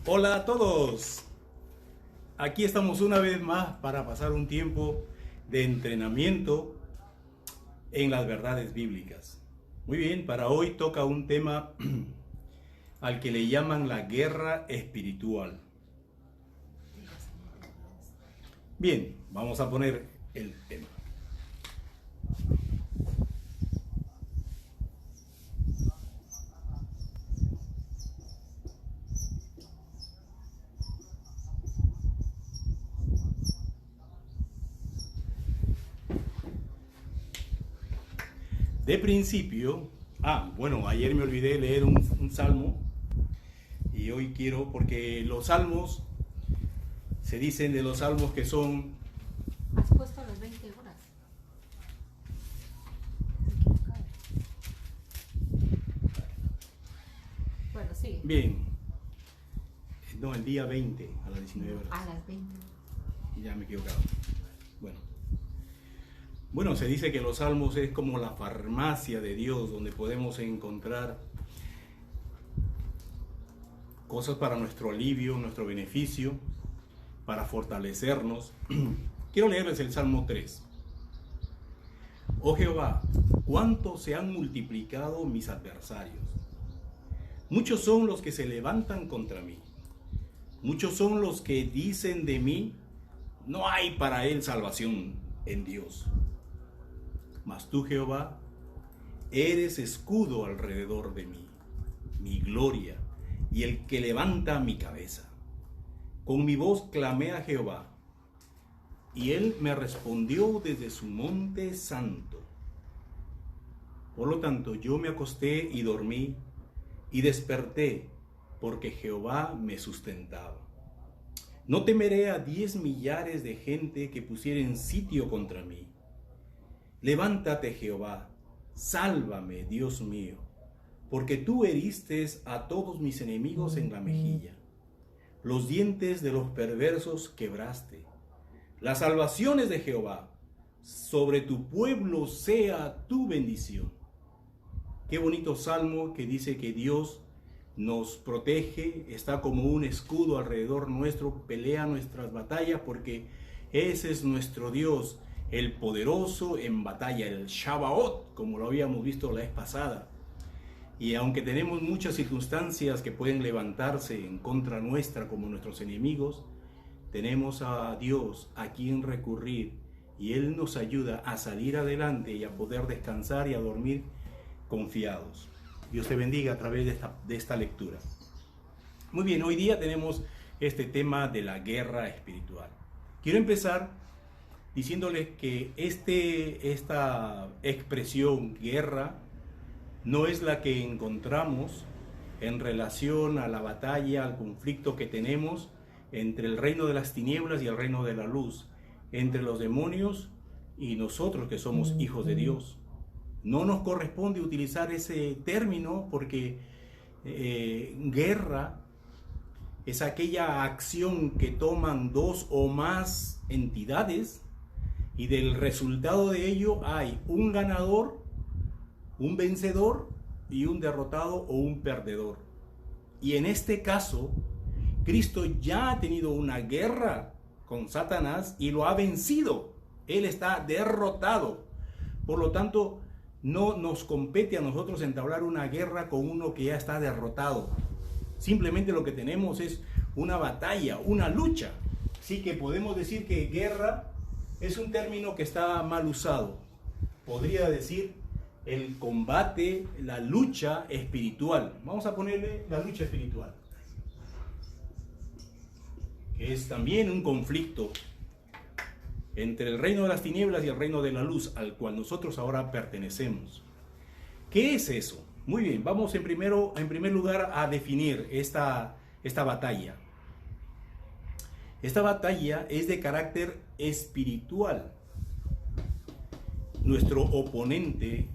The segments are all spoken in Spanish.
Hola a todos, aquí estamos una vez más para pasar un tiempo de entrenamiento en las verdades bíblicas. Muy bien, para hoy toca un tema al que le llaman la guerra espiritual. Bien, vamos a poner el tema. De principio, bueno, ayer me olvidé leer un salmo y hoy quiero, porque los salmos, se dicen de los salmos que son... Has puesto las 20 horas. Equivocado. Bueno, sigue. Bien, no, el día 20 a las 19 horas. A las 20. Ya me he equivocado. Bueno, se dice que los salmos es como la farmacia de Dios, donde podemos encontrar cosas para nuestro alivio, nuestro beneficio, para fortalecernos. Quiero leerles el Salmo 3. Oh Jehová, cuánto se han multiplicado mis adversarios. Muchos son los que se levantan contra mí. Muchos son los que dicen de mí, no hay para él salvación en Dios. Mas tú, Jehová, eres escudo alrededor de mí, mi gloria y el que levanta mi cabeza. Con mi voz clamé a Jehová, y él me respondió desde su monte santo. Por lo tanto, yo me acosté y dormí, y desperté, porque Jehová me sustentaba. No temeré a 10 millares de gente que pusieren sitio contra mí. Levántate, Jehová, sálvame, Dios mío, porque tú heriste a todos mis enemigos en la mejilla. Los dientes de los perversos quebraste. Las salvaciones de Jehová, sobre tu pueblo sea tu bendición. Qué bonito salmo que dice que Dios nos protege, está como un escudo alrededor nuestro, pelea nuestras batallas, porque ese es nuestro Dios, el poderoso en batalla, el Shabaoth, como lo habíamos visto la vez pasada. Y aunque tenemos muchas circunstancias que pueden levantarse en contra nuestra como nuestros enemigos, tenemos a Dios a quien recurrir, y Él nos ayuda a salir adelante y a poder descansar y a dormir confiados. Dios te bendiga a través de esta lectura. Muy bien, hoy día tenemos este tema de la guerra espiritual. Quiero empezar diciéndoles que esta expresión guerra no es la que encontramos en relación a la batalla, al conflicto que tenemos entre el reino de las tinieblas y el reino de la luz, entre los demonios y nosotros que somos hijos de Dios. No nos corresponde utilizar ese término porque guerra es aquella acción que toman dos o más entidades y del resultado de ello hay un ganador, un vencedor y un derrotado o un perdedor. Y en este caso, Cristo ya ha tenido una guerra con Satanás y lo ha vencido. Él está derrotado. Por lo tanto, no nos compete a nosotros entablar una guerra con uno que ya está derrotado. Simplemente lo que tenemos es una batalla, una lucha. Así que podemos decir que guerra es un término que está mal usado. Podría decir el combate, la lucha espiritual. Vamos a ponerle la lucha espiritual, que es también un conflicto entre el reino de las tinieblas y el reino de la luz, al cual nosotros ahora pertenecemos. ¿Qué es eso? Muy bien, vamos en primer lugar a definir esta batalla. Esta batalla es de carácter espiritual. Nuestro oponente,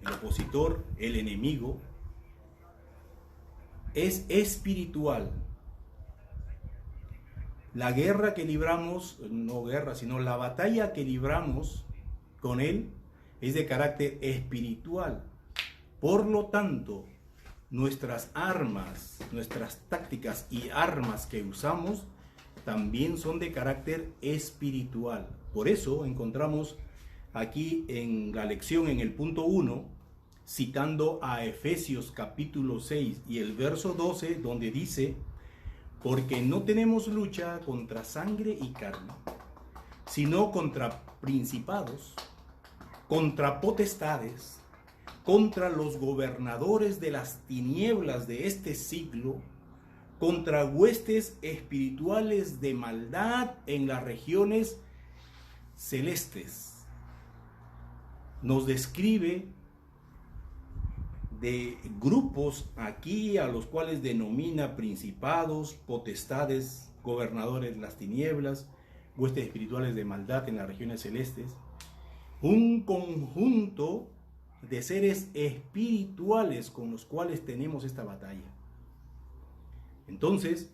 el opositor, el enemigo, es espiritual. La guerra que libramos, no guerra, sino la batalla que libramos con él es de carácter espiritual. Por lo tanto, nuestras armas, nuestras tácticas y armas que usamos también son de carácter espiritual. Por eso encontramos aquí en la lección, en el punto 1, citando a Efesios capítulo 6 y el verso 12, donde dice: porque no tenemos lucha contra sangre y carne, sino contra principados, contra potestades, contra los gobernadores de las tinieblas de este siglo, contra huestes espirituales de maldad en las regiones celestes. Nos describe de grupos aquí a los cuales denomina principados, potestades, gobernadores de las tinieblas, huestes espirituales de maldad en las regiones celestes. Un conjunto de seres espirituales con los cuales tenemos esta batalla. Entonces,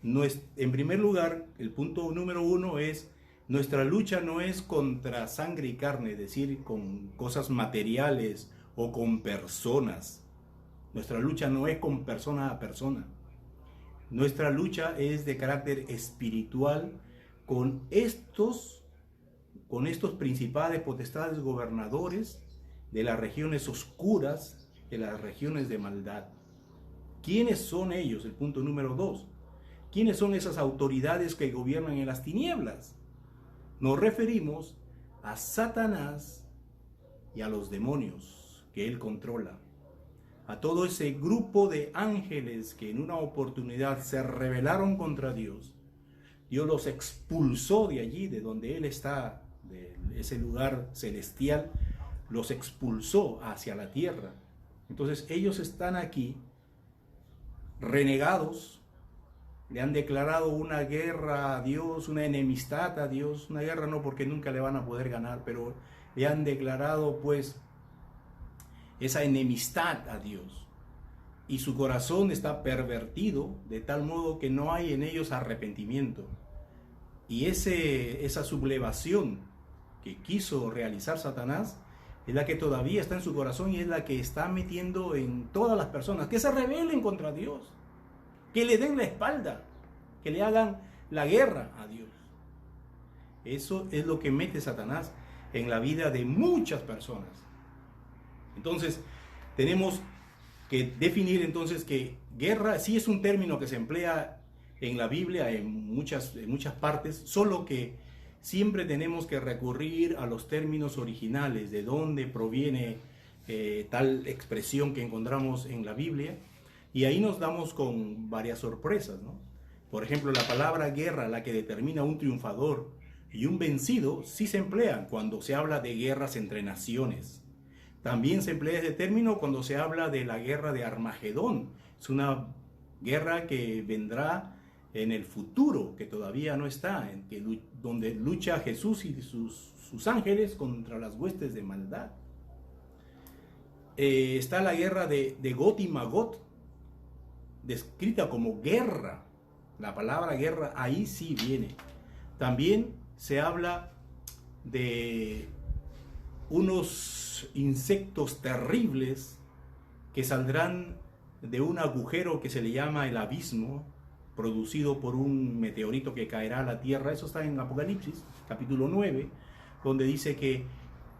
en primer lugar, el punto número 1 es: nuestra lucha no es contra sangre y carne, es decir, con cosas materiales o con personas. Nuestra lucha no es con persona a persona. Nuestra lucha es de carácter espiritual con estos principados, potestades, gobernadores de las regiones oscuras, de las regiones de maldad. ¿Quiénes son ellos? El punto número 2. ¿Quiénes son esas autoridades que gobiernan en las tinieblas? Nos referimos a Satanás y a los demonios que él controla. A todo ese grupo de ángeles que en una oportunidad se rebelaron contra Dios. Dios los expulsó de allí, de donde él está, de ese lugar celestial, los expulsó hacia la tierra. Entonces ellos están aquí renegados, le han declarado una guerra a Dios, una enemistad a Dios, una guerra no porque nunca le van a poder ganar, pero le han declarado pues esa enemistad a Dios. Y su corazón está pervertido de tal modo que no hay en ellos arrepentimiento. Y esa sublevación que quiso realizar Satanás es la que todavía está en su corazón y es la que está metiendo en todas las personas que se rebelen contra Dios, que le den la espalda, que le hagan la guerra a Dios. Eso es lo que mete Satanás en la vida de muchas personas. Entonces, tenemos que definir entonces que guerra sí es un término que se emplea en la Biblia en muchas partes, solo que siempre tenemos que recurrir a los términos originales, de dónde proviene tal expresión que encontramos en la Biblia, y ahí nos damos con varias sorpresas, ¿no? Por ejemplo, la palabra guerra, la que determina un triunfador y un vencido, sí se emplea cuando se habla de guerras entre naciones. También se emplea ese término cuando se habla de la guerra de Armagedón. Es una guerra que vendrá en el futuro, que todavía no está, donde lucha Jesús y sus ángeles contra las huestes de maldad. Está la guerra de Gog y Magog, descrita como guerra. La palabra guerra ahí sí viene. También se habla de unos insectos terribles que saldrán de un agujero que se le llama el abismo, producido por un meteorito que caerá a la tierra. Eso está en Apocalipsis, capítulo 9, donde dice que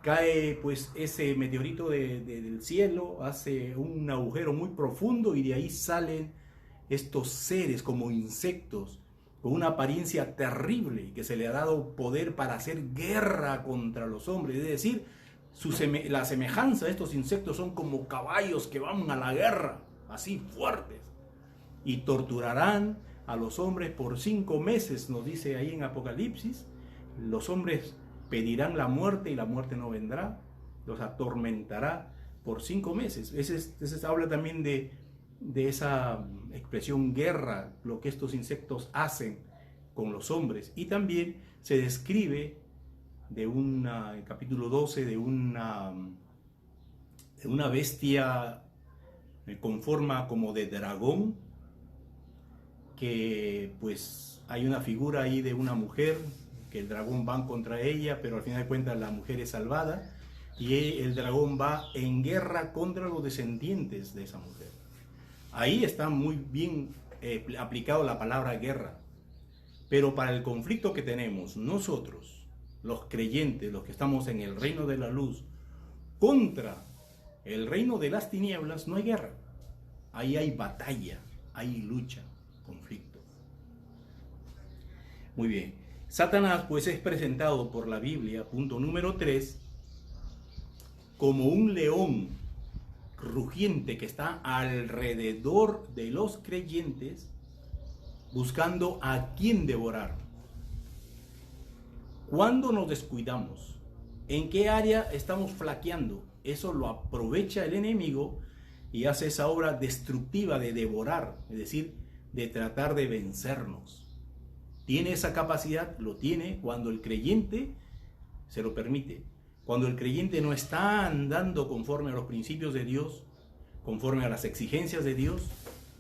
cae pues ese meteorito del cielo, hace un agujero muy profundo y de ahí salen estos seres como insectos con una apariencia terrible, que se le ha dado poder para hacer guerra contra los hombres. Es decir, la semejanza de estos insectos son como caballos que van a la guerra, así fuertes, y torturarán a los hombres por 5 meses, nos dice ahí en Apocalipsis. Los hombres pedirán la muerte y la muerte no vendrá, los atormentará por 5 meses. Ese habla también de esa expresión guerra, lo que estos insectos hacen con los hombres. Y también se describe en capítulo 12 de una bestia con forma como de dragón, que pues hay una figura ahí de una mujer, que el dragón va contra ella, pero al final de cuentas la mujer es salvada y el dragón va en guerra contra los descendientes de esa mujer. Ahí está muy bien aplicado la palabra guerra. Pero para el conflicto que tenemos nosotros, los creyentes, los que estamos en el reino de la luz, contra el reino de las tinieblas, no hay guerra. Ahí hay batalla, hay lucha, conflicto. Muy bien. Satanás pues es presentado por la Biblia, punto número 3, como un león rugiente que está alrededor de los creyentes buscando a quién devorar. ¿Cuándo nos descuidamos? ¿En qué área estamos flaqueando? Eso lo aprovecha el enemigo y hace esa obra destructiva de devorar, es decir, de tratar de vencernos. ¿Tiene esa capacidad? Lo tiene cuando el creyente se lo permite. Cuando el creyente no está andando conforme a los principios de Dios, conforme a las exigencias de Dios,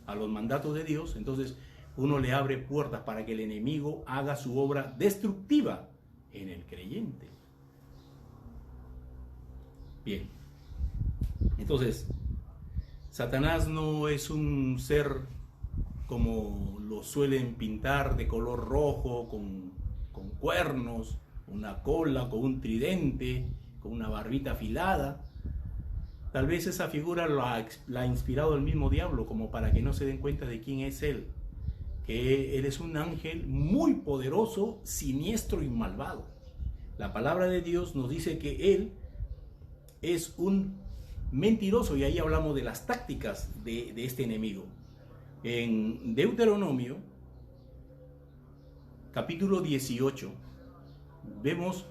a los mandatos de Dios, entonces uno le abre puertas para que el enemigo haga su obra destructiva en el creyente. Bien. Entonces, Satanás no es un ser como lo suelen pintar de color rojo, con cuernos, una cola, con un tridente, con una barbita afilada. Tal vez esa figura la ha inspirado el mismo diablo, como para que no se den cuenta de quién es él. Que él es un ángel muy poderoso, siniestro y malvado. La palabra de Dios nos dice que él es un mentiroso, y ahí hablamos de las tácticas de este enemigo. En Deuteronomio, capítulo 18, vemos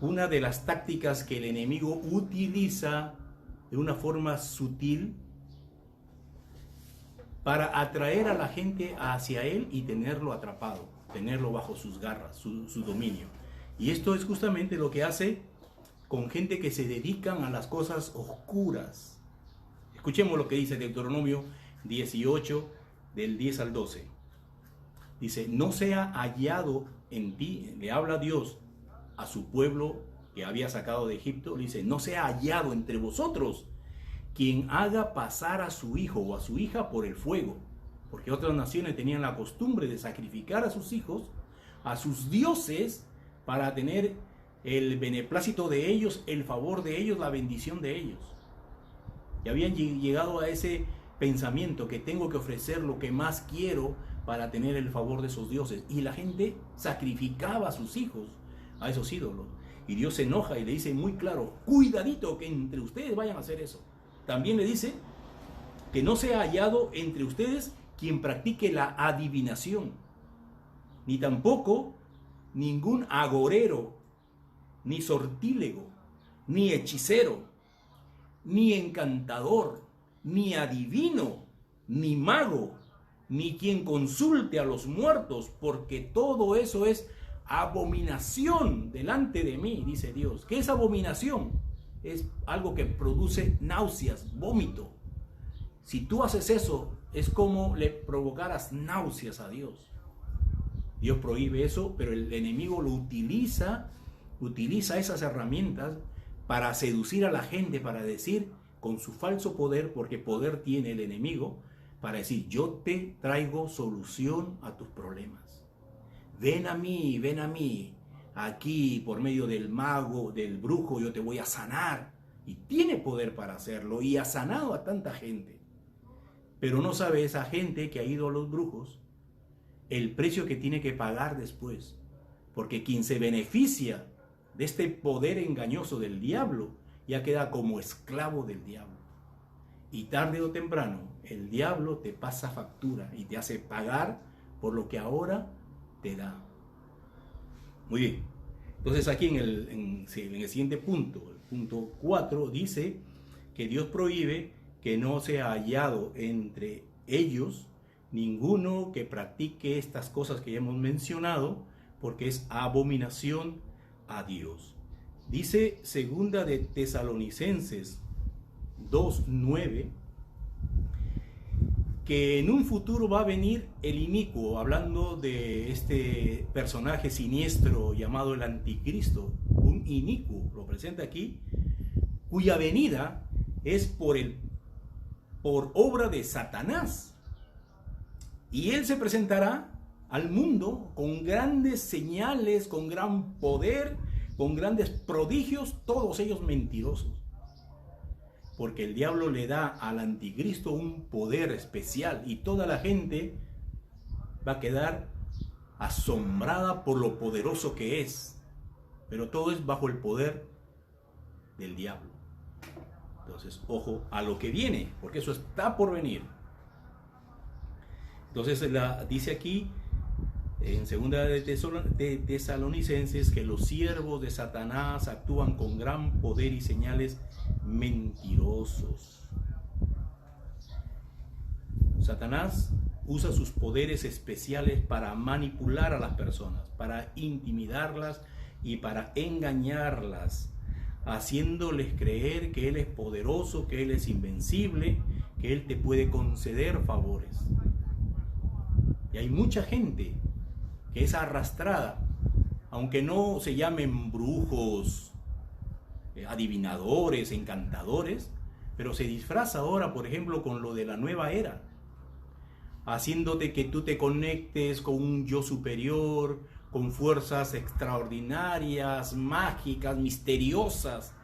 una de las tácticas que el enemigo utiliza de una forma sutil para atraer a la gente hacia él y tenerlo atrapado, tenerlo bajo sus garras, su dominio. Y esto es justamente lo que hace con gente que se dedican a las cosas oscuras. Escuchemos lo que dice Deuteronomio 18, del 10 al 12. Dice: no sea hallado en ti, le habla Dios a su pueblo que había sacado de Egipto, le dice: no sea hallado entre vosotros quien haga pasar a su hijo o a su hija por el fuego, porque otras naciones tenían la costumbre de sacrificar a sus hijos, a sus dioses, para tener el beneplácito de ellos, el favor de ellos, la bendición de ellos. Y habían llegado a ese pensamiento que tengo que ofrecer lo que más quiero para tener el favor de esos dioses. Y la gente sacrificaba a sus hijos a esos ídolos. Y Dios se enoja y le dice muy claro: cuidadito que entre ustedes vayan a hacer eso. También le dice que no sea hallado entre ustedes quien practique la adivinación, ni tampoco ningún agorero, ni sortílego, ni hechicero, ni encantador, ni adivino, ni mago, ni quien consulte a los muertos, porque todo eso es abominación delante de mí, dice Dios. ¿Qué es abominación? Es algo que produce náuseas, vómito. Si tú haces eso, es como le provocaras náuseas a Dios. Dios prohíbe eso, pero el enemigo lo utiliza esas herramientas para seducir a la gente, para decir, con su falso poder, porque poder tiene el enemigo, para decir: yo te traigo solución a tus problemas. Ven a mí, aquí por medio del mago, del brujo, yo te voy a sanar. Y tiene poder para hacerlo, y ha sanado a tanta gente. Pero no sabe esa gente que ha ido a los brujos el precio que tiene que pagar después. Porque quien se beneficia de este poder engañoso del diablo, ya queda como esclavo del diablo. Y tarde o temprano, el diablo te pasa factura y te hace pagar por lo que ahora te da. Muy bien. Entonces aquí en el siguiente punto, el punto 4, dice que Dios prohíbe que no sea hallado entre ellos ninguno que practique estas cosas que ya hemos mencionado, porque es abominación a Dios. Dice segunda de Tesalonicenses 2:9 que en un futuro va a venir el inicuo, hablando de este personaje siniestro llamado el anticristo, un inicuo, lo presenta aquí, cuya venida es por por obra de Satanás. Y él se presentará al mundo con grandes señales, con gran poder, con grandes prodigios, todos ellos mentirosos. Porque el diablo le da al anticristo un poder especial y toda la gente va a quedar asombrada por lo poderoso que es. Pero todo es bajo el poder del diablo. Entonces, ojo a lo que viene, porque eso está por venir. Entonces, dice aquí en 2 de Tesalonicenses que los siervos de Satanás actúan con gran poder y señales mentirosos. Satanás usa sus poderes especiales para manipular a las personas, para intimidarlas y para engañarlas, haciéndoles creer que Él es poderoso, que Él es invencible, que Él te puede conceder favores. Y hay mucha gente que es arrastrada, aunque no se llamen brujos, adivinadores, encantadores, pero se disfraza ahora, por ejemplo, con lo de la nueva era, haciéndote que tú te conectes con un yo superior, con fuerzas extraordinarias, mágicas, misteriosas.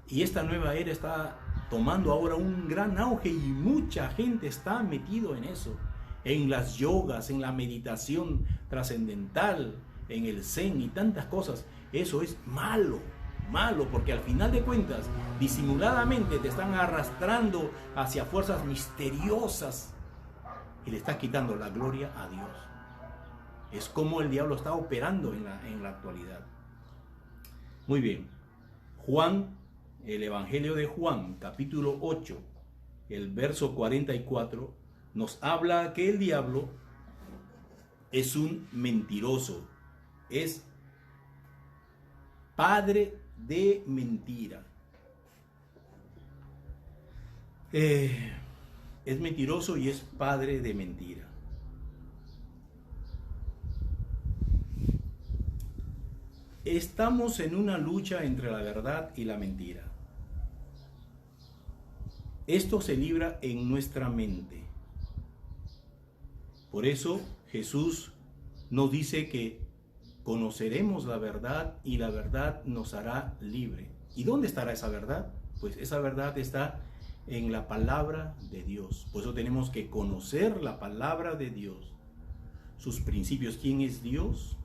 Y esta nueva era está tomando ahora un gran auge y mucha gente está metido en eso, en las yogas, en la meditación trascendental, en el zen y tantas cosas. Eso es malo, porque al final de cuentas, disimuladamente te están arrastrando hacia fuerzas misteriosas y le estás quitando la gloria a Dios. Es como el diablo está operando en la actualidad. Muy bien. Juan, el Evangelio de Juan, capítulo 8, el verso 44, nos habla que el diablo es un mentiroso, es padre de mentira. Es mentiroso y es padre de mentira. Estamos en una lucha entre la verdad y la mentira. Esto se libra en nuestra mente. Por eso Jesús nos dice que conoceremos la verdad y la verdad nos hará libre. ¿Y dónde estará esa verdad? Pues esa verdad está en la palabra de Dios. Por eso tenemos que conocer la palabra de Dios, sus principios. ¿Quién es Dios?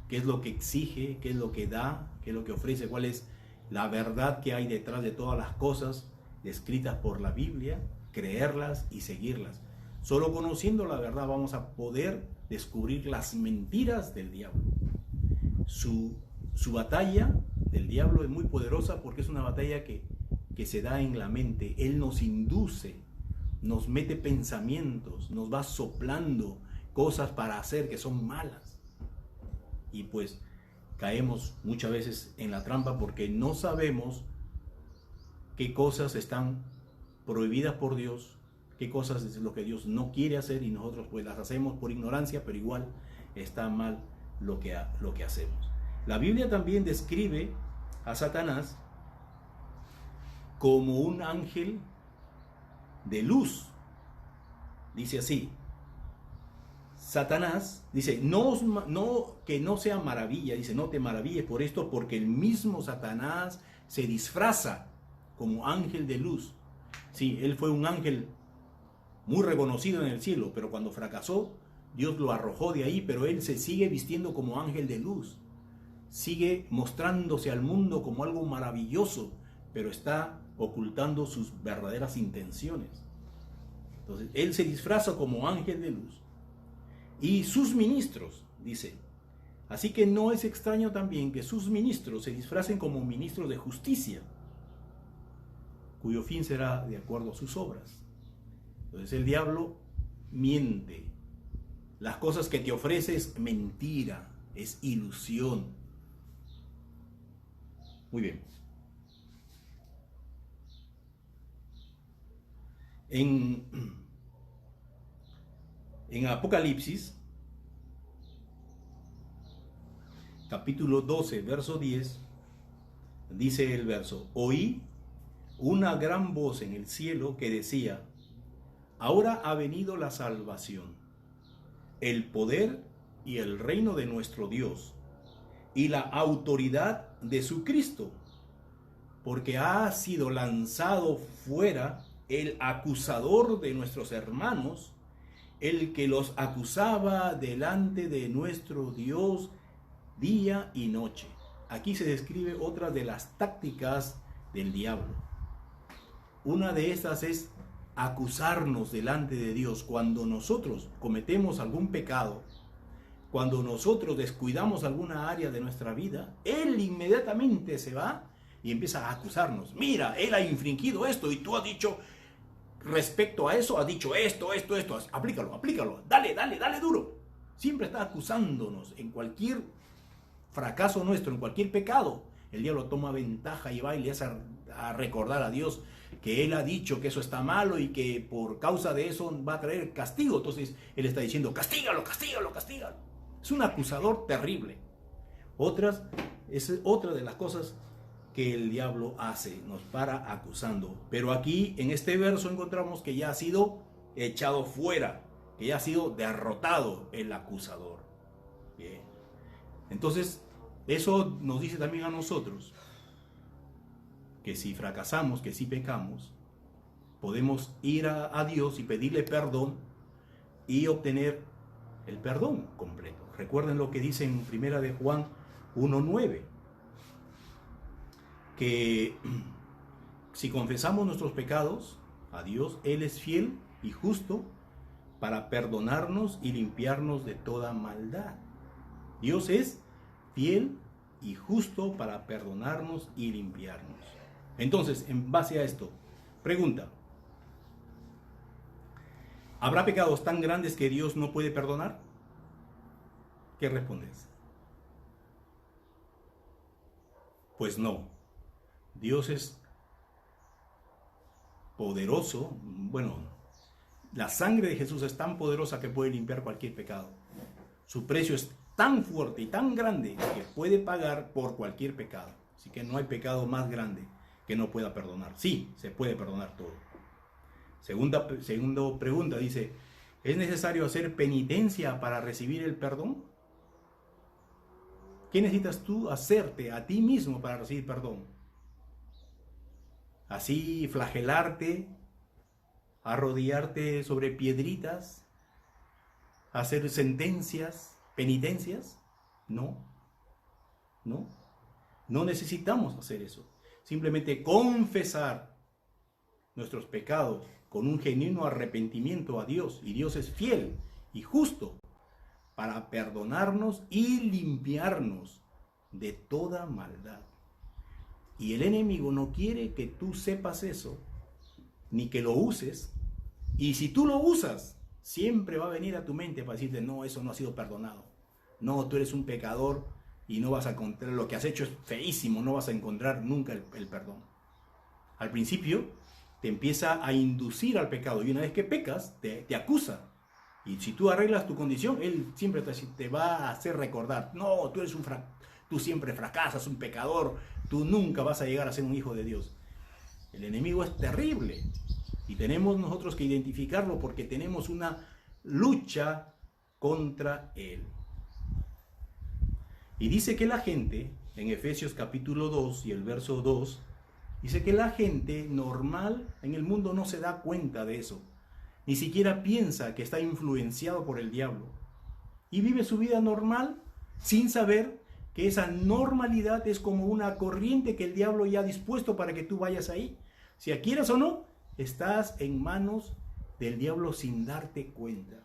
¿Qué es lo que exige? ¿Qué es lo que da? ¿Qué es lo que ofrece? ¿Cuál es la verdad que hay detrás de todas las cosas descritas por la Biblia? Creerlas y seguirlas. Solo conociendo la verdad vamos a poder descubrir las mentiras del diablo. Su batalla del diablo es muy poderosa porque es una batalla que se da en la mente. Él nos induce, nos mete pensamientos, nos va soplando cosas para hacer que son malas. Y pues caemos muchas veces en la trampa porque no sabemos qué cosas están prohibidas por Dios, qué cosas es lo que Dios no quiere hacer y nosotros pues las hacemos por ignorancia, pero igual está mal lo que hacemos. La Biblia también describe a Satanás como un ángel de luz. Dice así: Satanás, dice, que no sea maravilla, dice, no te maravilles por esto, porque el mismo Satanás se disfraza como ángel de luz. Sí, él fue un ángel muy reconocido en el cielo, pero cuando fracasó, Dios lo arrojó de ahí, pero él se sigue vistiendo como ángel de luz. Sigue mostrándose al mundo como algo maravilloso, pero está ocultando sus verdaderas intenciones. Entonces, él se disfraza como ángel de luz. Y sus ministros, dice, así que no es extraño también que sus ministros se disfracen como ministros de justicia, cuyo fin será de acuerdo a sus obras. Entonces el diablo miente. Las cosas que te ofrece es mentira, es ilusión. Muy bien. En Apocalipsis, capítulo 12, verso 10, dice el verso: oí una gran voz en el cielo que decía: ahora ha venido la salvación, el poder y el reino de nuestro Dios y la autoridad de su Cristo, porque ha sido lanzado fuera el acusador de nuestros hermanos, el que los acusaba delante de nuestro Dios día y noche. Aquí se describe otra de las tácticas del diablo. Una de estas es acusarnos delante de Dios cuando nosotros cometemos algún pecado, cuando nosotros descuidamos alguna área de nuestra vida. Él inmediatamente se va y empieza a acusarnos. Mira, él ha infringido esto y tú has dicho respecto a eso, has dicho esto. Aplícalo, dale duro. Siempre está acusándonos en cualquier fracaso nuestro, en cualquier pecado. El diablo toma ventaja y va y le hace a recordar a Dios que Él ha dicho que eso está malo y que por causa de eso va a traer castigo. Entonces Él está diciendo, castígalo. Es un acusador terrible. Es otra de las cosas que el diablo hace, nos para acusando. Pero aquí en este verso encontramos que ya ha sido echado fuera, que ya ha sido derrotado el acusador. Bien. Entonces, eso nos dice también a nosotros que si fracasamos, que si pecamos, podemos ir a Dios y pedirle perdón y obtener el perdón completo. Recuerden lo que dice en 1 de Juan 1:9, que si confesamos nuestros pecados a Dios, Él es fiel y justo para perdonarnos y limpiarnos de toda maldad. Dios es fiel y justo para perdonarnos y limpiarnos. Entonces, en base a esto, pregunta: ¿habrá pecados tan grandes que Dios no puede perdonar? ¿Qué respondes? Pues no. Dios es poderoso. Bueno, la sangre de Jesús es tan poderosa que puede limpiar cualquier pecado. Su precio es tan fuerte y tan grande que puede pagar por cualquier pecado. Así que no hay pecado más grande que no pueda perdonar. Sí, se puede perdonar todo. Segunda pregunta dice: ¿es necesario hacer penitencia para recibir el perdón? ¿Qué necesitas tú hacerte a ti mismo para recibir perdón? ¿Así flagelarte, arrodillarte sobre piedritas, hacer sentencias, penitencias? No necesitamos hacer eso. Simplemente confesar nuestros pecados con un genuino arrepentimiento a Dios, y Dios es fiel y justo para perdonarnos y limpiarnos de toda maldad. Y el enemigo no quiere que tú sepas eso, ni que lo uses. Y si tú lo usas, siempre va a venir a tu mente para decirte: no, eso no ha sido perdonado. No, tú eres un pecador y no vas a encontrar, lo que has hecho es feísimo, no vas a encontrar nunca el perdón. Al principio te empieza a inducir al pecado, y una vez que pecas, te acusa. Y si tú arreglas tu condición, él siempre te va a hacer recordar: no, tú siempre fracasas, un pecador, tú nunca vas a llegar a ser un hijo de Dios. El enemigo es terrible y tenemos nosotros que identificarlo, porque tenemos una lucha contra él. Y dice que la gente, en Efesios capítulo 2 y el verso 2, dice que la gente normal en el mundo no se da cuenta de eso. Ni siquiera piensa que está influenciado por el diablo. Y vive su vida normal sin saber que esa normalidad es como una corriente que el diablo ya ha dispuesto para que tú vayas ahí. Si quieras o no, estás en manos del diablo sin darte cuenta.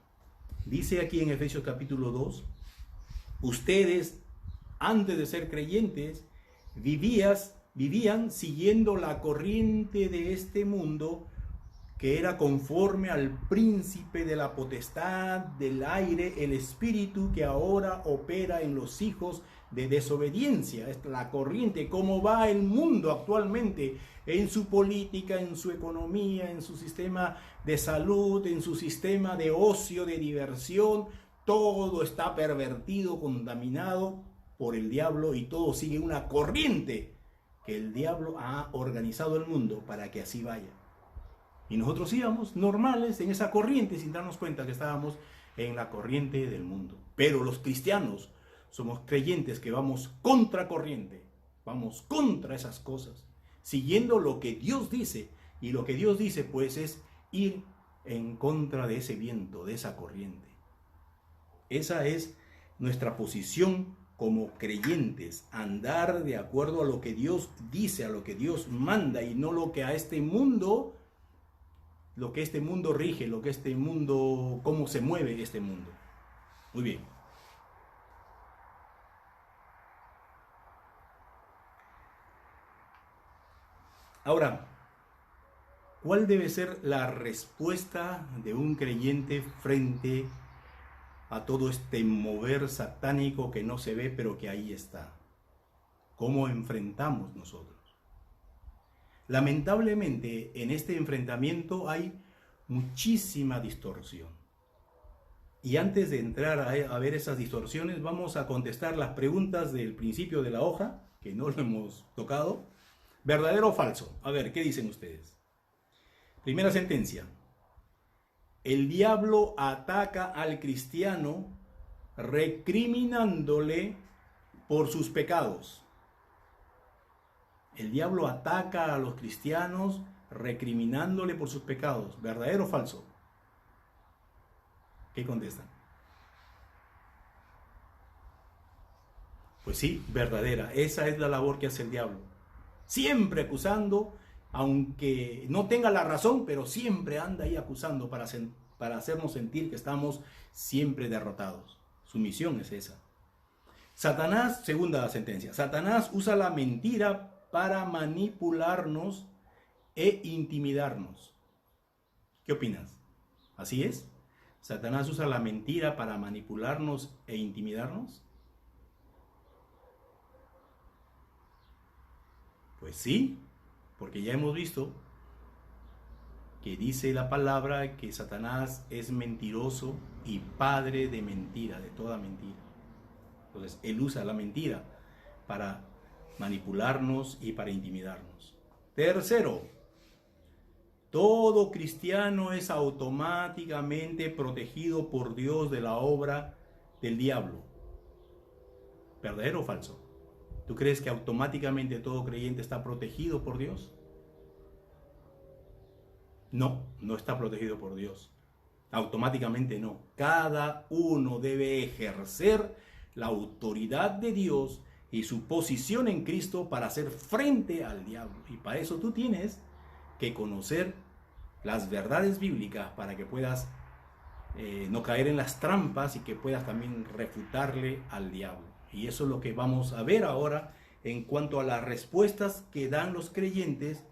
Dice aquí en Efesios capítulo 2, ustedes, antes de ser creyentes, vivían siguiendo la corriente de este mundo, que era conforme al príncipe de la potestad del aire, el espíritu que ahora opera en los hijos de desobediencia. Es la corriente, cómo va el mundo actualmente, en su política, en su economía, en su sistema de salud, en su sistema de ocio, de diversión. Todo está pervertido, contaminado por el diablo, y todo sigue una corriente que el diablo ha organizado el mundo para que así vaya. Y nosotros íbamos normales en esa corriente sin darnos cuenta que estábamos en la corriente del mundo. Pero los cristianos somos creyentes que vamos contra corriente, vamos contra esas cosas, siguiendo lo que Dios dice. Y lo que Dios dice pues es ir en contra de ese viento, de esa corriente. Esa es nuestra posición como creyentes, andar de acuerdo a lo que Dios dice, a lo que Dios manda, y no lo que a este mundo, lo que este mundo rige, lo que este mundo, cómo se mueve este mundo. Muy bien. Ahora, ¿cuál debe ser la respuesta de un creyente frente a todo este mover satánico que no se ve, pero que ahí está? ¿Cómo enfrentamos nosotros? Lamentablemente, en este enfrentamiento hay muchísima distorsión. Y antes de entrar a ver esas distorsiones, vamos a contestar las preguntas del principio de la hoja, que no lo hemos tocado. ¿Verdadero o falso? A ver, ¿qué dicen ustedes? Primera sentencia. El diablo ataca al cristiano recriminándole por sus pecados. El diablo ataca a los cristianos recriminándole por sus pecados. ¿Verdadero o falso? ¿Qué contestan? Pues sí, verdadera. Esa es la labor que hace el diablo. Siempre acusando, aunque no tenga la razón, pero siempre anda ahí acusando para hacernos sentir que estamos siempre derrotados. Su misión es esa. Satanás, segunda sentencia, Satanás usa la mentira para manipularnos e intimidarnos. ¿Qué opinas? ¿Así es? ¿Satanás usa la mentira para manipularnos e intimidarnos? Pues sí, porque ya hemos visto que dice la palabra que Satanás es mentiroso y padre de mentira, de toda mentira. Entonces, él usa la mentira para manipularnos y para intimidarnos. Tercero, todo cristiano es automáticamente protegido por Dios de la obra del diablo. ¿Verdadero o falso? ¿Tú crees que automáticamente todo creyente está protegido por Dios? No, no está protegido por Dios. Automáticamente no. Cada uno debe ejercer la autoridad de Dios y su posición en Cristo para hacer frente al diablo. Y para eso tú tienes que conocer las verdades bíblicas para que puedas no caer en las trampas y que puedas también refutarle al diablo. Y eso es lo que vamos a ver ahora en cuanto a las respuestas que dan los creyentes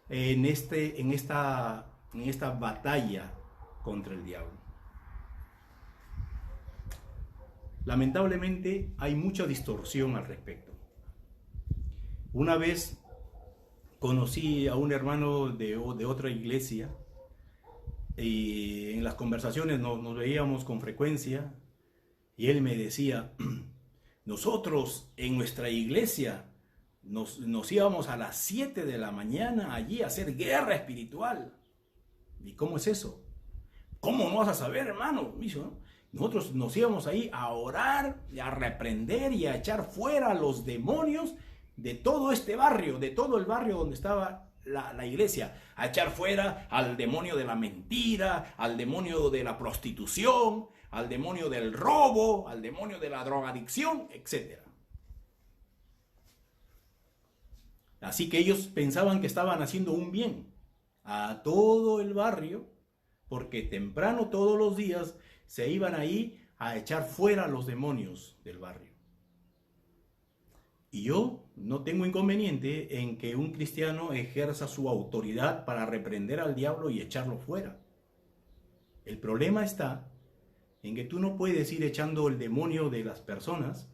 en esta batalla contra el diablo. Lamentablemente hay mucha distorsión al respecto. Una vez conocí a un hermano de otra iglesia y en las conversaciones nos veíamos con frecuencia y él me decía: nosotros en nuestra iglesia nos íbamos a las 7 de la mañana allí a hacer guerra espiritual. ¿Y cómo es eso? ¿Cómo no vas a saber, hermano? Nosotros nos íbamos ahí a orar, y a reprender y a echar fuera a los demonios de todo este barrio, de todo el barrio donde estaba la iglesia, a echar fuera al demonio de la mentira, al demonio de la prostitución, al demonio del robo, al demonio de la drogadicción, etc. Así que ellos pensaban que estaban haciendo un bien a todo el barrio, porque temprano todos los días se iban ahí a echar fuera a los demonios del barrio. Y yo no tengo inconveniente en que un cristiano ejerza su autoridad para reprender al diablo y echarlo fuera. El problema está en que tú no puedes ir echando el demonio de las personas,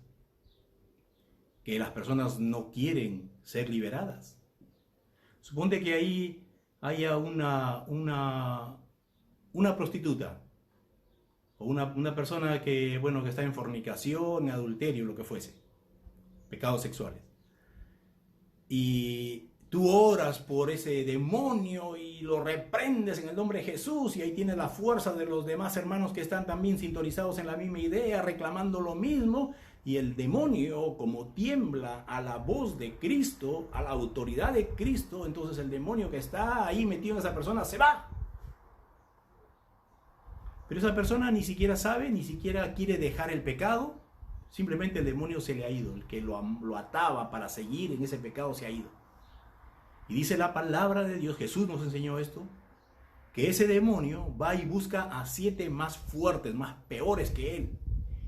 que las personas no quieren ser liberadas. Suponte que ahí haya una prostituta o una persona que está en fornicación, adulterio, lo que fuese, pecados sexuales. Y tú oras por ese demonio y lo reprendes en el nombre de Jesús, y ahí tienes la fuerza de los demás hermanos que están también sintonizados en la misma idea, reclamando lo mismo, y el demonio, como tiembla a la voz de Cristo, a la autoridad de Cristo, entonces el demonio que está ahí metido en esa persona se va. Pero esa persona ni siquiera sabe, ni siquiera quiere dejar el pecado, simplemente el demonio se le ha ido, el que lo ataba para seguir en ese pecado se ha ido. Y dice la palabra de Dios, Jesús nos enseñó esto, que ese demonio va y busca a 7 más fuertes, más peores que él,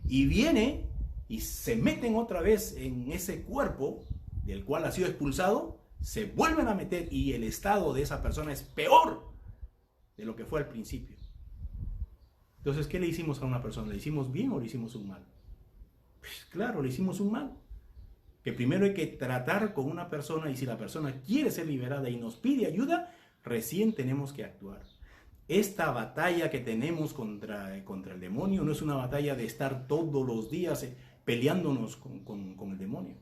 y viene y se meten otra vez en ese cuerpo del cual ha sido expulsado, se vuelven a meter y el estado de esa persona es peor de lo que fue al principio. Entonces, ¿qué le hicimos a una persona? ¿Le hicimos bien o le hicimos un mal? Pues claro, le hicimos un mal. Que primero hay que tratar con una persona, y si la persona quiere ser liberada y nos pide ayuda, recién tenemos que actuar. Esta batalla que tenemos contra el demonio no es una batalla de estar todos los días peleándonos con el demonio.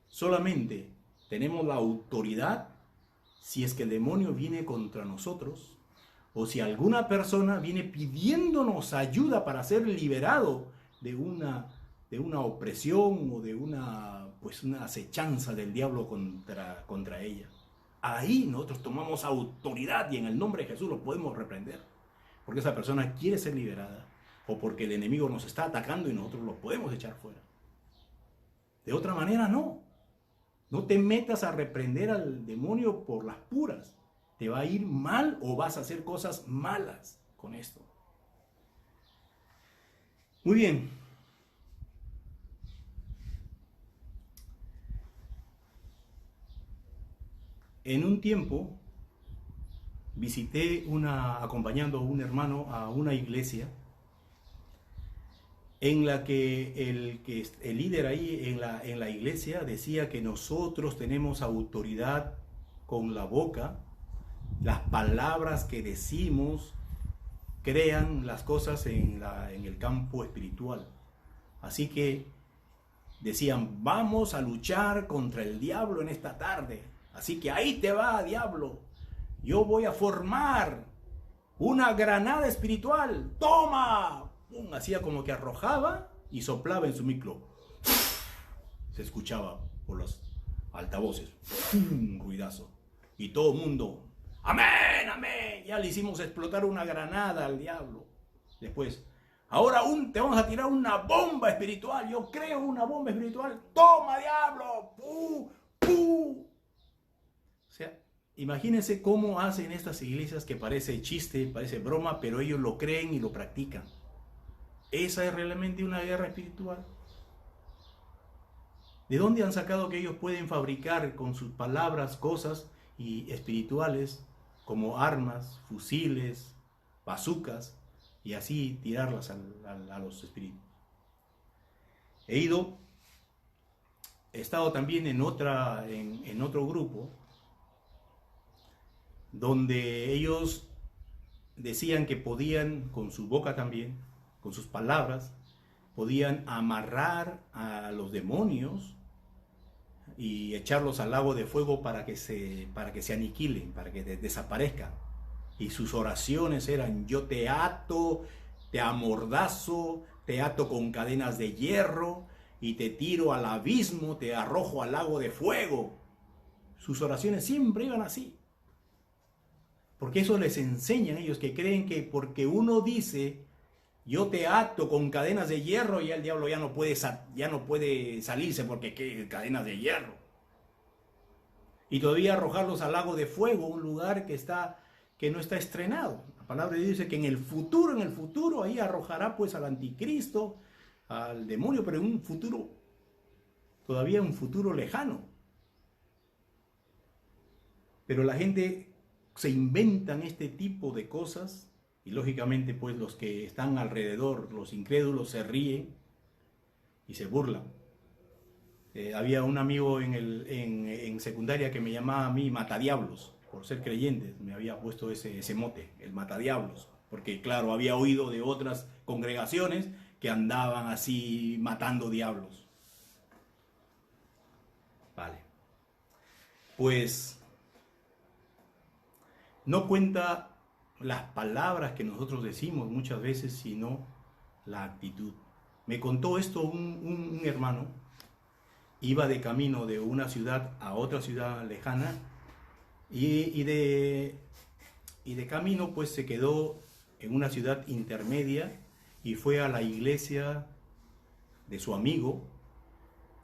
Solamente tenemos la autoridad si es que el demonio viene contra nosotros, o si alguna persona viene pidiéndonos ayuda para ser liberado de una opresión o de una acechanza del diablo contra ella. Ahí nosotros tomamos autoridad y en el nombre de Jesús lo podemos reprender, porque esa persona quiere ser liberada o porque el enemigo nos está atacando y nosotros lo podemos echar fuera. De otra manera no te metas a reprender al demonio por las puras, te va a ir mal o vas a hacer cosas malas con esto. Muy bien. En un tiempo visité acompañando a un hermano a una iglesia en la que el líder ahí en la iglesia decía que nosotros tenemos autoridad con la boca, las palabras que decimos crean las cosas en el campo espiritual. Así que decían, vamos a luchar contra el diablo en esta tarde. Así que ahí te va, diablo. Yo voy a formar una granada espiritual. ¡Toma! ¡Pum! Hacía como que arrojaba y soplaba en su micro. Se escuchaba por los altavoces. ¡Pum! Ruidazo. Y todo el mundo, ¡amén, amén! Ya le hicimos explotar una granada al diablo. Después, ahora te vamos a tirar una bomba espiritual. Yo creo una bomba espiritual. ¡Toma, diablo! ¡Pum! ¡Pum! O sea, imagínense cómo hacen estas iglesias que parece chiste, parece broma, pero ellos lo creen y lo practican. ¿Esa es realmente una guerra espiritual? ¿De dónde han sacado que ellos pueden fabricar con sus palabras cosas y espirituales como armas, fusiles, bazucas y así tirarlas a los espíritus? He estado también en otro grupo donde ellos decían que podían, con su boca también, con sus palabras, podían amarrar a los demonios y echarlos al lago de fuego para que se aniquilen, para que desaparezcan. Y sus oraciones eran, yo te ato, te amordazo, te ato con cadenas de hierro y te tiro al abismo, te arrojo al lago de fuego. Sus oraciones siempre iban así. Porque eso les enseñan ellos, que creen que porque uno dice, yo te ato con cadenas de hierro, y el diablo ya no puede salirse porque ¿qué cadenas de hierro? Y todavía arrojarlos al lago de fuego, un lugar que no está estrenado. La palabra de Dios dice que en el futuro, ahí arrojará pues al anticristo, al demonio, pero en un futuro, todavía un futuro lejano. Pero la gente se inventan este tipo de cosas y lógicamente pues los que están alrededor, los incrédulos, se ríen y se burlan. Había un amigo en secundaria que me llamaba a mí Matadiablos, por ser creyente, me había puesto ese mote, el Matadiablos, porque claro, había oído de otras congregaciones que andaban así matando diablos. Vale. pues no cuenta las palabras que nosotros decimos muchas veces, sino la actitud. Me contó esto un hermano, iba de camino de una ciudad a otra ciudad lejana y de camino pues se quedó en una ciudad intermedia y fue a la iglesia de su amigo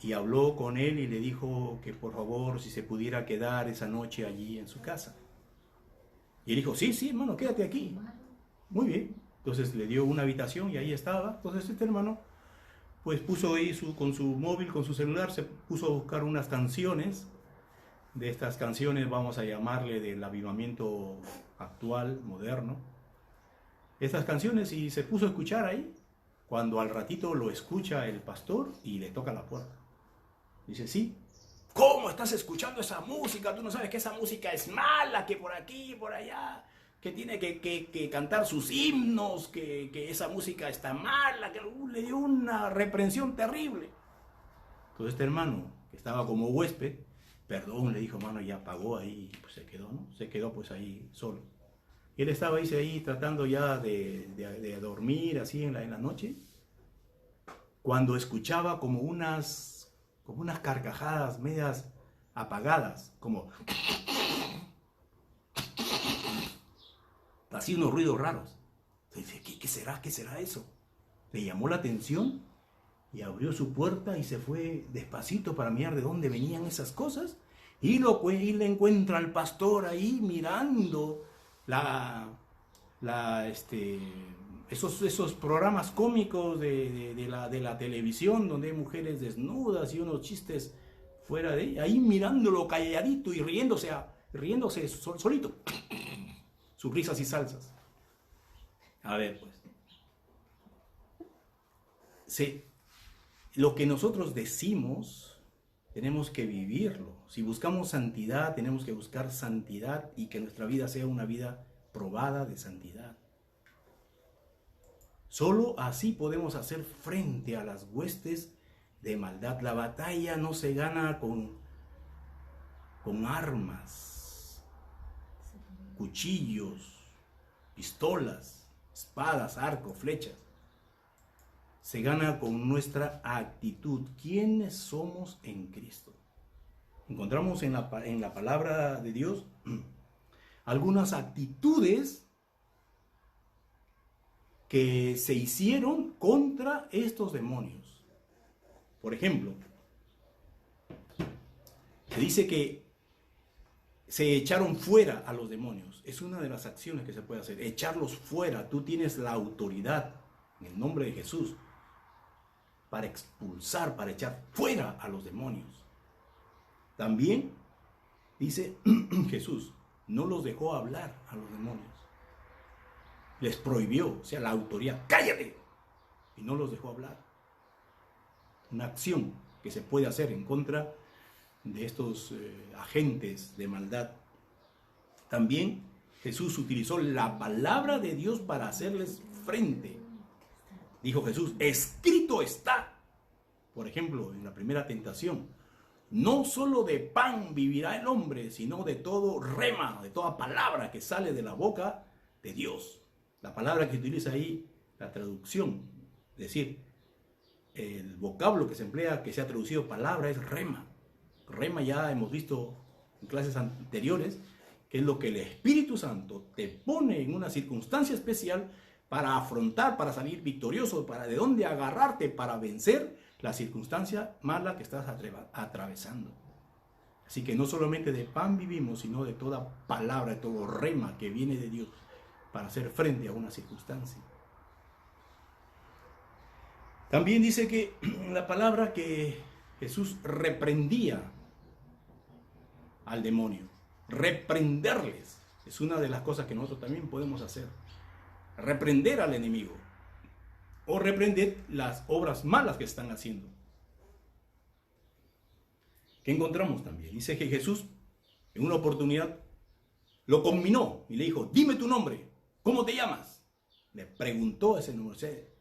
y habló con él y le dijo que por favor si se pudiera quedar esa noche allí en su casa. Y él dijo, sí, hermano, quédate aquí. Muy bien. Entonces le dio una habitación y ahí estaba. Entonces este hermano pues puso ahí con su móvil, con su celular, se puso a buscar unas canciones. De estas canciones vamos a llamarle del avivamiento actual, moderno. Estas canciones y se puso a escuchar ahí. Cuando al ratito lo escucha el pastor y le toca la puerta. Dice, sí. ¿Cómo estás escuchando esa música? Tú no sabes que esa música es mala, que por aquí, por allá, que tiene que cantar sus himnos, que esa música está mala, que le dio una reprensión terrible. Entonces este hermano, que estaba como huésped, perdón, le dijo, hermano, ya pagó ahí, pues se quedó, ¿no? Se quedó pues ahí solo. Y él estaba ahí tratando ya de dormir así en la noche, cuando escuchaba como unas carcajadas medias apagadas, como así unos ruidos raros. Entonces dice, ¿qué será eso? Le llamó la atención y abrió su puerta y se fue despacito para mirar de dónde venían esas cosas y le encuentra al pastor ahí mirando esos programas cómicos de la televisión donde hay mujeres desnudas y unos chistes fuera de ella, ahí mirándolo calladito y riéndose solito, sus risas y salsas. A ver, pues, sí, lo que nosotros decimos tenemos que vivirlo. Si buscamos santidad, tenemos que buscar santidad y que nuestra vida sea una vida probada de santidad. Solo así podemos hacer frente a las huestes de maldad. La batalla no se gana con armas, cuchillos, pistolas, espadas, arcos, flechas. Se gana con nuestra actitud. ¿Quiénes somos en Cristo? Encontramos en la palabra de Dios algunas actitudes que se hicieron contra estos demonios. Por ejemplo, se dice que se echaron fuera a los demonios. Es una de las acciones que se puede hacer, echarlos fuera. Tú tienes la autoridad en el nombre de Jesús para expulsar, para echar fuera a los demonios. También dice Jesús, no los dejó hablar a los demonios. Les prohibió, o sea, la autoridad, ¡cállate! Y no los dejó hablar. Una acción que se puede hacer en contra de estos agentes de maldad. También Jesús utilizó la palabra de Dios para hacerles frente. Dijo Jesús, escrito está. Por ejemplo, en la primera tentación, no solo de pan vivirá el hombre, sino de todo rema, de toda palabra que sale de la boca de Dios. La palabra que utiliza ahí, la traducción, es decir, el vocablo que se emplea, que se ha traducido palabra, es rema. Rema ya hemos visto en clases anteriores, que es lo que el Espíritu Santo te pone en una circunstancia especial para afrontar, para salir victorioso, de dónde agarrarte para vencer la circunstancia mala que estás atravesando. Así que no solamente de pan vivimos, sino de toda palabra, de todo rema que viene de Dios para hacer frente a una circunstancia. También dice que la palabra que Jesús reprendía al demonio. Reprenderles es una de las cosas que nosotros también podemos hacer. Reprender al enemigo o reprender las obras malas que están haciendo. ¿Qué encontramos también? Dice que Jesús en una oportunidad lo conminó y le dijo, dime tu nombre, ¿cómo te llamas? Le preguntó ese nombre.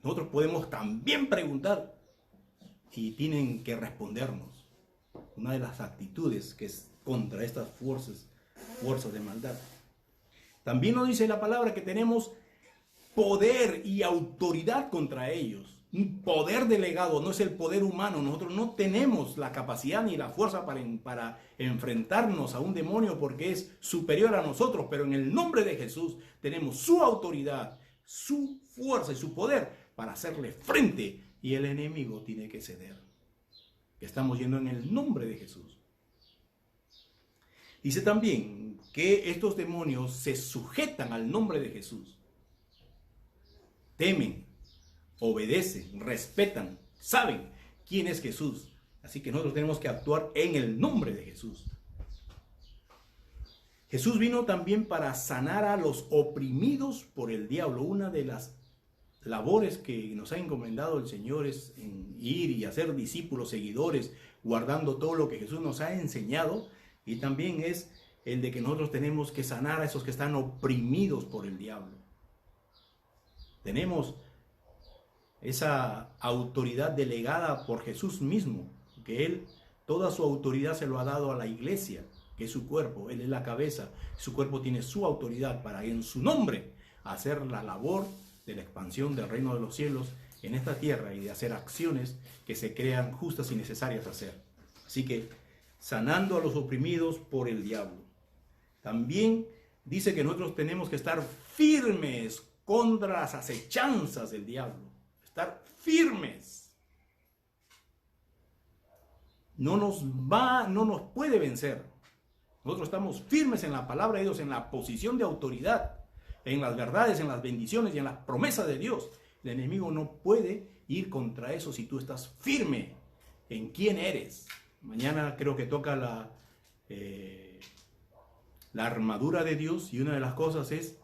Nosotros podemos también preguntar y tienen que respondernos. una de las actitudes que es contra estas fuerzas de maldad. También nos dice la palabra que tenemos poder y autoridad contra ellos. Un poder delegado, no es el poder humano. Nosotros no tenemos la capacidad ni la fuerza para enfrentarnos a un demonio porque es superior a nosotros, pero en el nombre de Jesús tenemos su autoridad, su fuerza y su poder para hacerle frente, y el enemigo tiene que ceder. Estamos yendo en el nombre de Jesús. Dice también que estos demonios se sujetan al nombre de Jesús. Temen, obedecen, respetan, saben quién es Jesús. Así que nosotros tenemos que actuar en el nombre de Jesús. Jesús vino también para sanar a los oprimidos por el diablo. Una de las labores que nos ha encomendado el Señor es en ir y hacer discípulos, seguidores, guardando todo lo que Jesús nos ha enseñado. Y también es el de que nosotros tenemos que sanar a esos que están oprimidos por el diablo. Tenemos esa autoridad delegada por Jesús mismo, que Él, toda su autoridad se lo ha dado a la iglesia, que es su cuerpo. Él es la cabeza, su cuerpo tiene su autoridad para en su nombre hacer la labor de la expansión del reino de los cielos en esta tierra y de hacer acciones que se crean justas y necesarias hacer. Así que sanando a los oprimidos por el diablo. También dice que nosotros tenemos que estar firmes contra las acechanzas del diablo. Estar firmes. No nos puede vencer. Nosotros estamos firmes en la palabra de Dios, en la posición de autoridad, en las verdades, en las bendiciones y en las promesas de Dios. El enemigo no puede ir contra eso si tú estás firme en quién eres. Mañana creo que toca la armadura de Dios, y una de las cosas es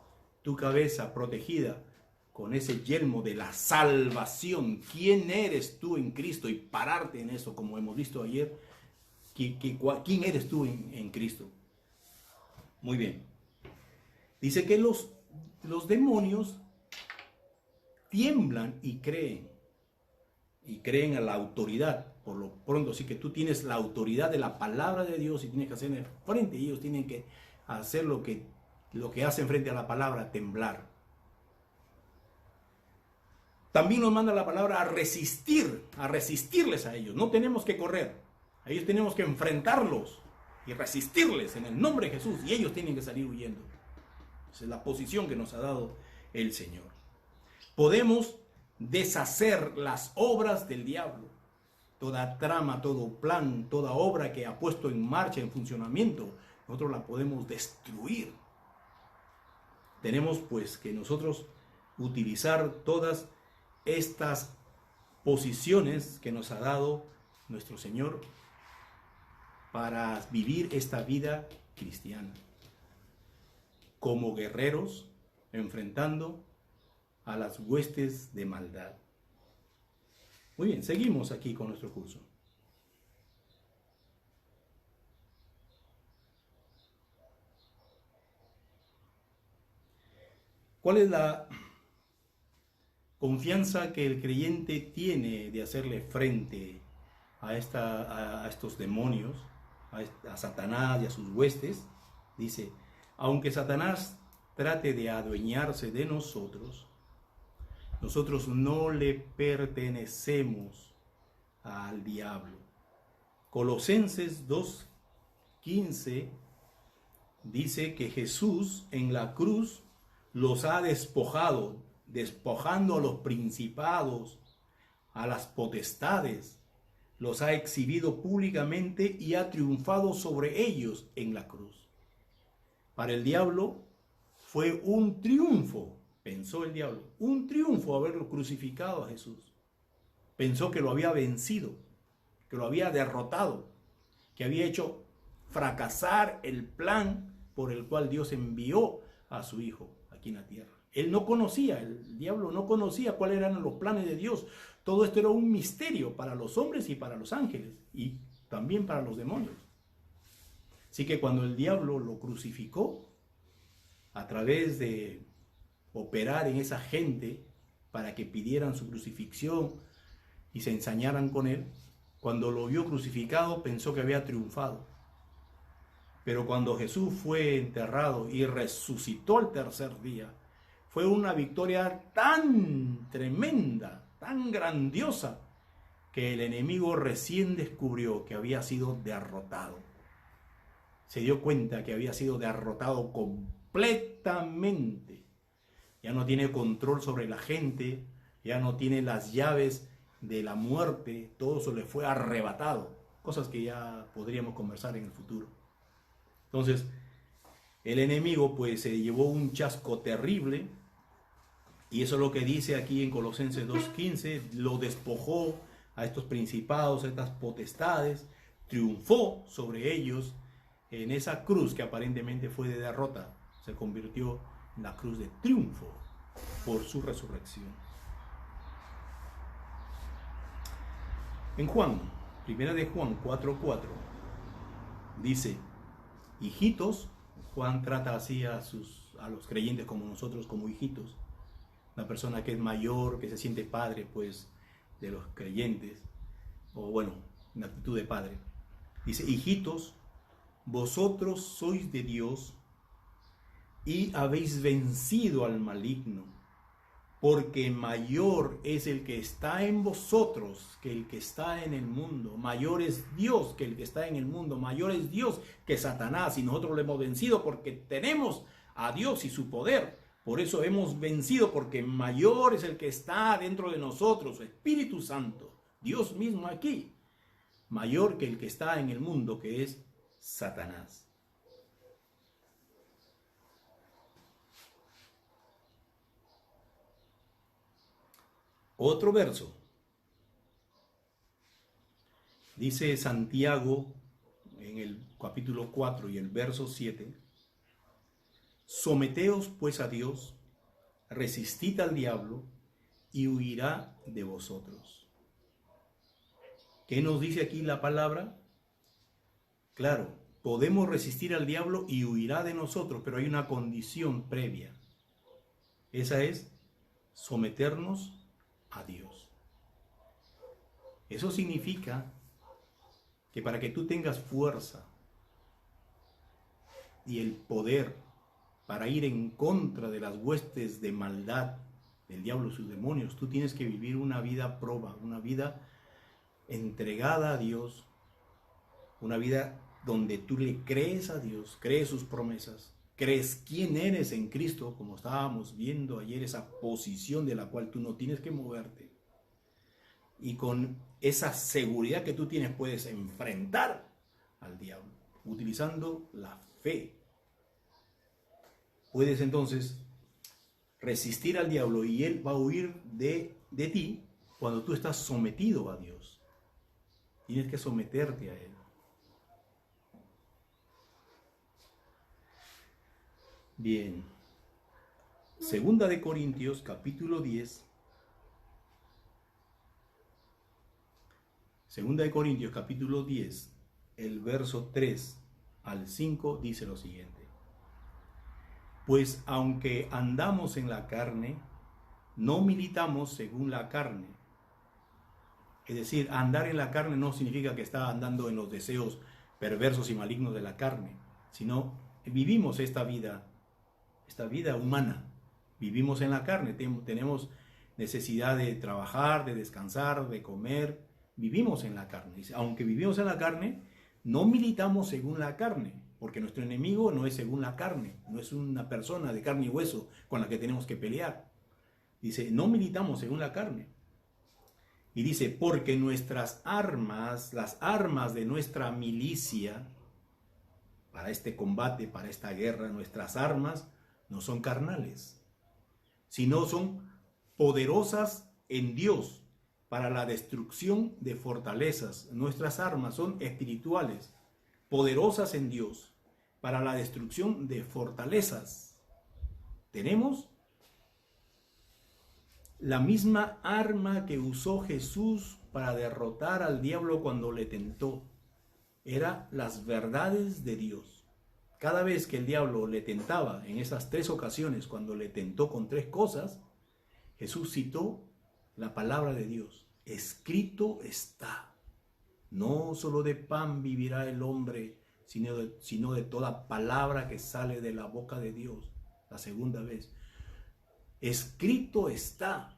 tu cabeza protegida con ese yelmo de la salvación. ¿Quién eres tú en Cristo? Y pararte en eso, como hemos visto ayer. ¿Quién eres tú en Cristo? Muy bien. Dice que los demonios tiemblan y creen a la autoridad. Por lo pronto, sí que tú tienes la autoridad de la palabra de Dios y tienes que hacer frente, y ellos tienen que hacer lo que hacen frente a la palabra, temblar. También nos manda la palabra a resistirles a ellos. No tenemos que correr, a ellos tenemos que enfrentarlos y resistirles en el nombre de Jesús, y ellos tienen que salir huyendo. Esa es la posición que nos ha dado el Señor. Podemos deshacer las obras del diablo. Toda trama, todo plan, toda obra que ha puesto en marcha, en funcionamiento, nosotros la podemos destruir. Tenemos pues que nosotros utilizar todas estas posiciones que nos ha dado nuestro Señor para vivir esta vida cristiana como guerreros enfrentando a las huestes de maldad. Muy bien, seguimos aquí con nuestro curso. ¿Cuál es la confianza que el creyente tiene de hacerle frente a estos demonios, a Satanás y a sus huestes? Dice, aunque Satanás trate de adueñarse de nosotros, nosotros no le pertenecemos al diablo. Colosenses 2:15 dice que Jesús en la cruz los ha despojado, despojando a los principados, a las potestades, los ha exhibido públicamente y ha triunfado sobre ellos en la cruz. Para el diablo fue un triunfo, pensó el diablo, un triunfo haberlo crucificado a Jesús. Pensó que lo había vencido, que lo había derrotado, que había hecho fracasar el plan por el cual Dios envió a su Hijo aquí en la tierra. Él no conocía, el diablo no conocía cuáles eran los planes de Dios. Todo esto era un misterio para los hombres y para los ángeles, y también para los demonios. Así que cuando el diablo lo crucificó, a través de operar en esa gente para que pidieran su crucifixión y se ensañaran con él, Cuando lo vio crucificado, pensó que había triunfado. Pero cuando Jesús fue enterrado y resucitó al tercer día, fue una victoria tan tremenda, tan grandiosa, que el enemigo recién descubrió que había sido derrotado. Se dio cuenta que había sido derrotado completamente. Ya no tiene control sobre la gente, ya no tiene las llaves de la muerte, todo eso le fue arrebatado. Cosas que ya podríamos conversar en el futuro. Entonces, el enemigo pues se llevó un chasco terrible, y eso es lo que dice aquí en Colosenses 2:15, lo despojó a estos principados, a estas potestades, triunfó sobre ellos en esa cruz que aparentemente fue de derrota, se convirtió en la cruz de triunfo por su resurrección. En Juan, primera de Juan 4:4, dice: hijitos, Juan trata así a los creyentes como nosotros, como hijitos. Una persona que es mayor, que se siente padre, pues, de los creyentes, o bueno, en actitud de padre. Dice: hijitos, vosotros sois de Dios y habéis vencido al maligno, porque mayor es el que está en vosotros que el que está en el mundo. Mayor es Dios que el que está en el mundo. Mayor es Dios que Satanás. Y nosotros lo hemos vencido porque tenemos a Dios y su poder. Por eso hemos vencido, porque mayor es el que está dentro de nosotros, Espíritu Santo, Dios mismo aquí. Mayor que el que está en el mundo, que es Satanás. Otro verso. Dice Santiago en el capítulo 4 y el verso 7: someteos pues a Dios, resistid al diablo y huirá de vosotros. ¿Qué nos dice aquí la palabra? Claro, podemos resistir al diablo y huirá de nosotros, pero hay una condición previa. Esa es someternos a Dios. Eso significa que para que tú tengas fuerza y el poder para ir en contra de las huestes de maldad del diablo y sus demonios, tú tienes que vivir una vida proba, una vida entregada a Dios, una vida donde tú le crees a Dios, crees sus promesas, crees quién eres en Cristo, como estábamos viendo ayer, esa posición de la cual tú no tienes que moverte. Y con esa seguridad que tú tienes puedes enfrentar al diablo, utilizando la fe. Puedes entonces resistir al diablo y él va a huir de ti cuando tú estás sometido a Dios. Tienes que someterte a él. Bien. Segunda de Corintios, capítulo 10. Segunda de Corintios, capítulo 10, el verso 3 al 5 dice lo siguiente: pues aunque andamos en la carne, no militamos según la carne. Es decir, andar en la carne no significa que está andando en los deseos perversos y malignos de la carne, sino vivimos esta vida humana. Vivimos en la carne, tenemos necesidad de trabajar, de descansar, de comer. Vivimos en la carne. Dice, aunque vivimos en la carne, no militamos según la carne, porque nuestro enemigo no es según la carne, no es una persona de carne y hueso con la que tenemos que pelear. Dice, no militamos según la carne. Y dice, porque nuestras armas, las armas de nuestra milicia, para este combate, para esta guerra, nuestras armas no son carnales, sino son poderosas en Dios para la destrucción de fortalezas. Nuestras armas son espirituales, poderosas en Dios para la destrucción de fortalezas. Tenemos la misma arma que usó Jesús para derrotar al diablo cuando le tentó. Era las verdades de Dios. Cada vez que el diablo le tentaba, en esas 3 ocasiones, cuando le tentó con 3 cosas, Jesús citó la palabra de Dios. Escrito está. No solo de pan vivirá el hombre, sino de toda palabra que sale de la boca de Dios. La segunda vez. Escrito está.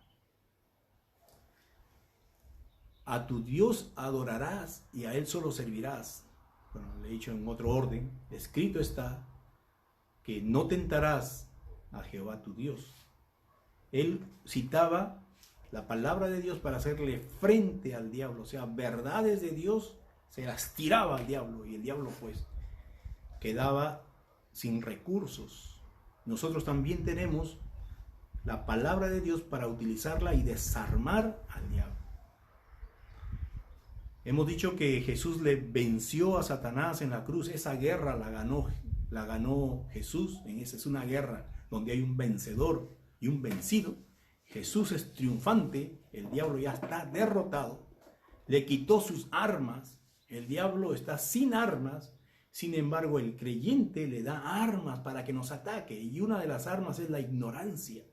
A tu Dios adorarás y a Él solo servirás. Bueno, le he dicho en otro orden. Escrito está que no tentarás a Jehová tu Dios. Él citaba la palabra de Dios para hacerle frente al diablo. O sea, verdades de Dios se las tiraba al diablo. Y el diablo pues quedaba sin recursos. Nosotros también tenemos la palabra de Dios para utilizarla y desarmar al diablo. Hemos dicho que Jesús le venció a Satanás en la cruz. Esa guerra la ganó Jesús. Esa es una guerra donde hay un vencedor y un vencido. Jesús es triunfante. El diablo ya está derrotado. Le quitó sus armas. El diablo está sin armas. Sin embargo, el creyente le da armas para que nos ataque. Y una de las armas es la ignorancia.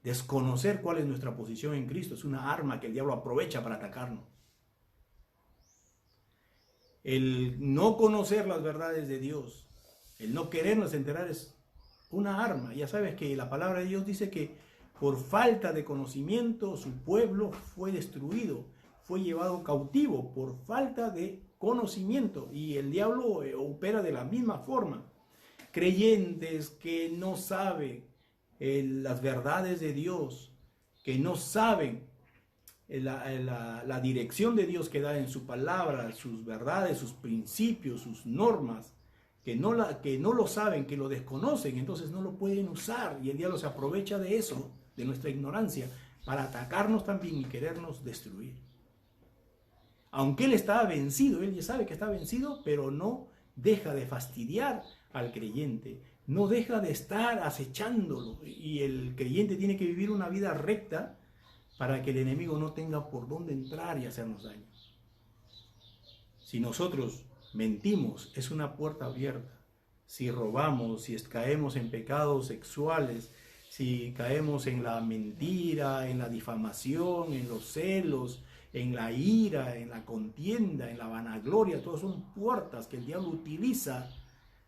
Desconocer cuál es nuestra posición en Cristo es una arma que el diablo aprovecha para atacarnos. El no conocer las verdades de Dios, el no querernos enterar es una arma. Ya sabes que la palabra de Dios dice que por falta de conocimiento su pueblo fue destruido, fue llevado cautivo por falta de conocimiento. Y el diablo opera de la misma forma. Creyentes que no saben las verdades de Dios, que no saben la dirección de Dios que da en su palabra, sus verdades, sus principios, sus normas, que no lo saben, que lo desconocen, entonces no lo pueden usar, y el diablo se aprovecha de eso, de nuestra ignorancia, para atacarnos también y querernos destruir. Aunque él está vencido, él ya sabe que está vencido, pero no deja de fastidiar al creyente, no deja de estar acechándolo, y el creyente tiene que vivir una vida recta para que el enemigo no tenga por dónde entrar y hacernos daño. Si nosotros mentimos, es una puerta abierta. Si robamos, si caemos en pecados sexuales, si caemos en la mentira, en la difamación, en los celos, en la ira, en la contienda, en la vanagloria, todas son puertas que el diablo utiliza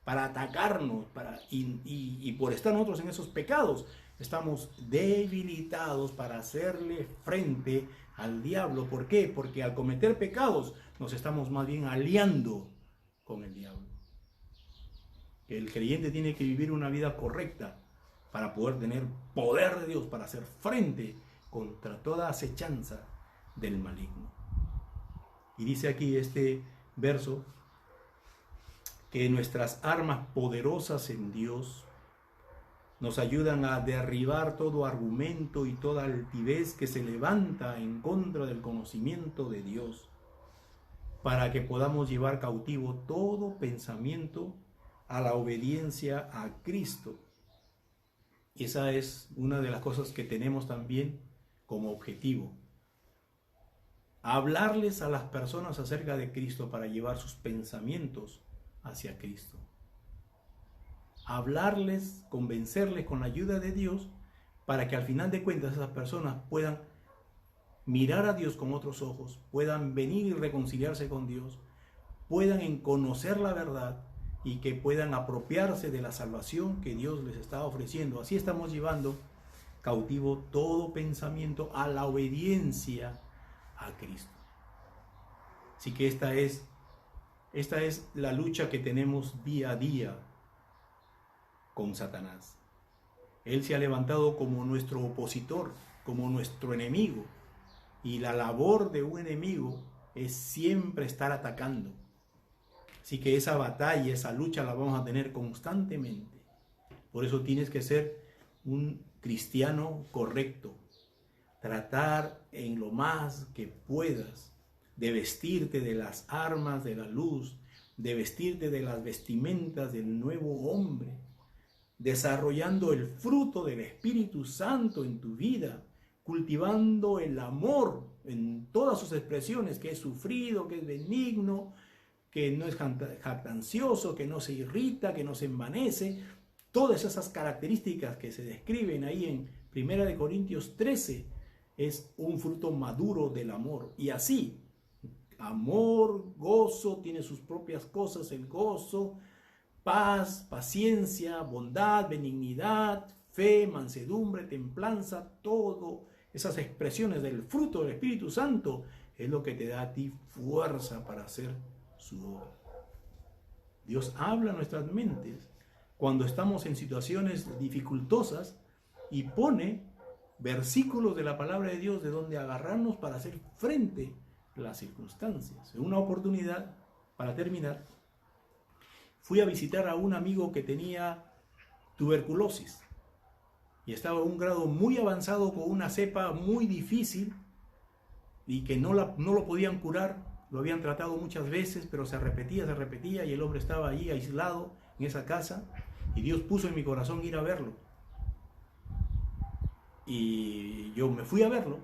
para atacarnos, y por estar nosotros en esos pecados, estamos debilitados para hacerle frente al diablo. ¿Por qué? Porque al cometer pecados nos estamos más bien aliando con el diablo. El creyente tiene que vivir una vida correcta para poder tener poder de Dios, para hacer frente contra toda acechanza del maligno. Y dice aquí este verso que nuestras armas poderosas en Dios nos ayudan a derribar todo argumento y toda altivez que se levanta en contra del conocimiento de Dios, para que podamos llevar cautivo todo pensamiento a la obediencia a Cristo. Y esa es una de las cosas que tenemos también como objetivo. Hablarles a las personas acerca de Cristo para llevar sus pensamientos hacia Cristo. Hablarles, convencerles con la ayuda de Dios, para que al final de cuentas esas personas puedan mirar a Dios con otros ojos, puedan venir y reconciliarse con Dios, puedan conocer la verdad y que puedan apropiarse de la salvación que Dios les está ofreciendo. Así estamos llevando cautivo todo pensamiento a la obediencia a Cristo. Así que esta es la lucha que tenemos día a día con Satanás. Él se ha levantado como nuestro opositor, como nuestro enemigo, y la labor de un enemigo es siempre estar atacando. Así que esa batalla, esa lucha la vamos a tener constantemente. Por eso tienes que ser un cristiano correcto, tratar en lo más que puedas de vestirte de las armas de la luz, de vestirte de las vestimentas del nuevo hombre, desarrollando el fruto del Espíritu Santo en tu vida, cultivando el amor en todas sus expresiones, que es sufrido, que es benigno, que no es jactancioso, que no se irrita, que no se envanece. Todas esas características que se describen ahí en 1 Corintios 13 es un fruto maduro del amor. Y así, amor, gozo, tiene sus propias cosas, el gozo, paz, paciencia, bondad, benignidad, fe, mansedumbre, templanza, todo esas expresiones del fruto del Espíritu Santo es lo que te da a ti fuerza para hacer su obra. Dios habla a nuestras mentes cuando estamos en situaciones dificultosas y pone versículos de la palabra de Dios de donde agarrarnos para hacer frente a las circunstancias. En una oportunidad, para terminar, fui a visitar a un amigo que tenía tuberculosis y estaba en un grado muy avanzado con una cepa muy difícil y que no lo podían curar. Lo habían tratado muchas veces, pero se repetía y el hombre estaba allí aislado en esa casa y Dios puso en mi corazón ir a verlo. Y yo me fui a verlo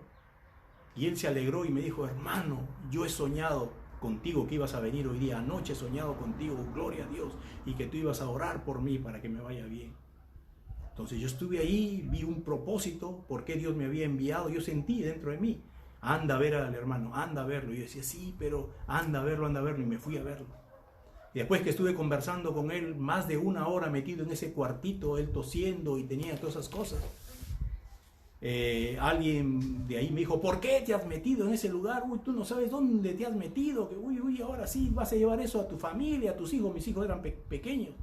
y él se alegró y me dijo: hermano, yo he soñado contigo que ibas a venir hoy día. Anoche he soñado contigo, gloria a Dios, y que tú ibas a orar por mí para que me vaya bien. Entonces yo estuve ahí, vi un propósito, por qué Dios me había enviado. Yo sentí dentro de mí: anda a ver al hermano, anda a verlo. Y yo decía: sí, pero anda a verlo, y me fui a verlo. Y después que estuve conversando con él más de 1 hora metido en ese cuartito, él tosiendo y tenía todas esas cosas, alguien de ahí me dijo: ¿por qué te has metido en ese lugar? Uy, tú no sabes dónde te has metido, que uy, ahora sí vas a llevar eso a tu familia, a tus hijos. Mis hijos eran pequeños.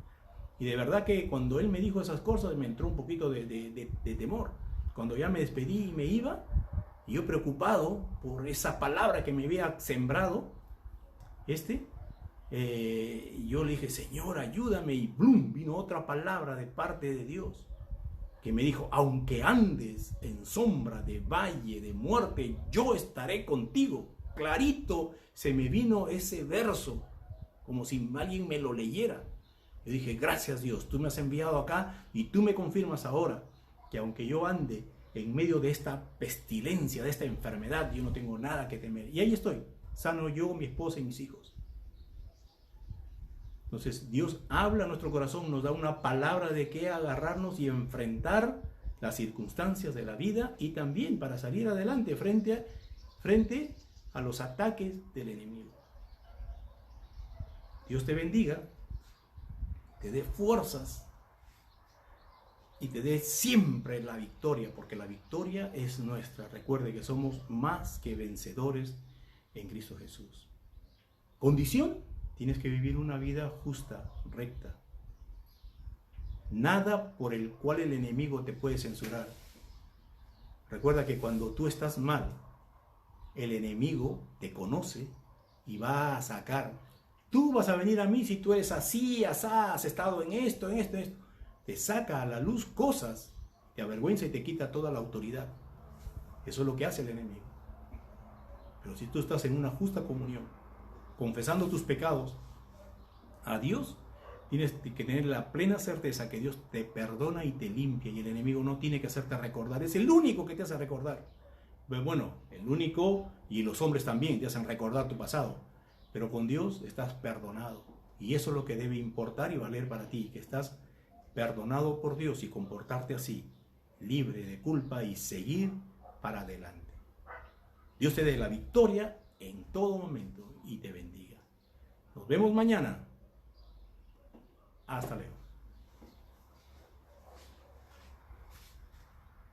Y de verdad que cuando él me dijo esas cosas me entró un poquito de temor. Cuando ya me despedí y me iba, y yo preocupado por esa palabra que me había sembrado, yo le dije: Señor, ayúdame. Y ¡blum!, vino otra palabra de parte de Dios que me dijo: aunque andes en sombra de valle de muerte, yo estaré contigo. Clarito se me vino ese verso, como si alguien me lo leyera. Yo dije: gracias Dios, tú me has enviado acá y tú me confirmas ahora que aunque yo ande en medio de esta pestilencia, de esta enfermedad, yo no tengo nada que temer. Y ahí estoy, sano yo, mi esposa y mis hijos. Entonces Dios habla a nuestro corazón, nos da una palabra de qué agarrarnos y enfrentar las circunstancias de la vida, y también para salir adelante frente a los ataques del enemigo. Dios te bendiga, te dé fuerzas y te dé siempre la victoria, porque la victoria es nuestra. Recuerde que somos más que vencedores en Cristo Jesús. Condición: tienes que vivir una vida justa, recta. Nada por el cual el enemigo te puede censurar. Recuerda que cuando tú estás mal, el enemigo te conoce y va a sacar. Tú vas a venir a mí si tú eres así, asá, has estado en esto. Te saca a la luz cosas, te avergüenza y te quita toda la autoridad. Eso es lo que hace el enemigo. Pero si tú estás en una justa comunión, confesando tus pecados a Dios, tienes que tener la plena certeza que Dios te perdona y te limpia, y el enemigo no tiene que hacerte recordar. Es el único que te hace recordar. Bueno, el único, y los hombres también te hacen recordar tu pasado, pero con Dios estás perdonado, y eso es lo que debe importar y valer para ti, que estás perdonado por Dios, y comportarte así, libre de culpa, y seguir para adelante. Dios te dé la victoria en todo momento y te bendiga. Nos vemos mañana. Hasta luego.